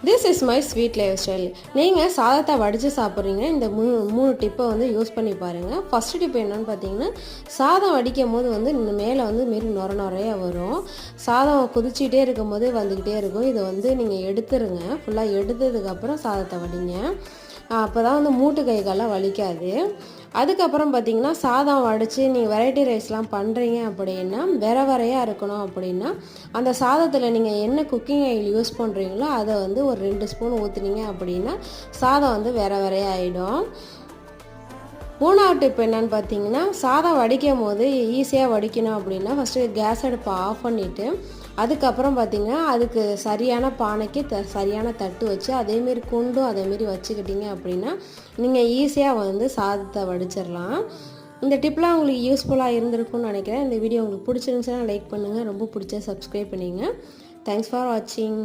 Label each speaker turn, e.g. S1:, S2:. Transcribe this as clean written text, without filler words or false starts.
S1: This is my sweet life style. நீங்கள் சாதத்தை வடித்து சாப்பிட்றீங்க, இந்த மூணு டிப்பை வந்து யூஸ் பண்ணி பாருங்கள். ஃபஸ்ட்டு டிப் என்னென்னு பார்த்தீங்கன்னா, சாதம் வடிக்கும் போது வந்து இந்த மேலே வந்து மாரி நுரையா வரும். சாதம் கொதிச்சிக்கிட்டே இருக்கும் போது வந்துக்கிட்டே இருக்கும். இதை வந்து நீங்கள் எடுத்துருங்க. ஃபுல்லாக எடுத்ததுக்கப்புறம் சாதத்தை வடிங்க. அப்போ தான் வந்து மூட்டு கை கால்லாம் வலிக்காது. அதுக்கப்புறம் பார்த்திங்கன்னா, சாதம் வடித்து நீங்கள் வெரைட்டி ரைஸ்லாம் பண்ணுறீங்க அப்படின்னா, வரையாக இருக்கணும் அப்படின்னா, அந்த சாதத்தில் நீங்கள் என்ன குக்கிங் ஆயில் யூஸ் பண்ணுறீங்களோ அதை வந்து ஒரு 2 ஸ்பூன் ஊற்றுனீங்க அப்படின்னா சாதம் வந்து வரையாக ஆகிடும். மூணாவது டிப் என்னென்னு பார்த்தீங்கன்னா, சாதம் வடிக்கும் போது ஈஸியாக வடிக்கணும் அப்படின்னா ஃபஸ்ட்டு கேஸ் அடுப்பை ஆஃப் பண்ணிவிட்டு அதுக்கப்புறம் பார்த்திங்கன்னா அதுக்கு சரியான பானைக்கு சரியான தட்டு வச்சு அதேமாரி குண்டும் அதேமாரி வச்சுக்கிட்டிங்க அப்படின்னா நீங்கள் ஈஸியாக வந்து சாதத்தை வடிச்சிடலாம். இந்த டிப்லாம் உங்களுக்கு யூஸ்ஃபுல்லாக இருந்திருக்கும்னு நினைக்கிறேன். இந்த வீடியோ உங்களுக்கு பிடிச்சிருந்துச்சுன்னா லைக் பண்ணுங்கள், ரொம்ப பிடிச்சா சப்ஸ்கிரைப் பண்ணிங்க. தேங்க்ஸ் ஃபார் வாட்சிங்.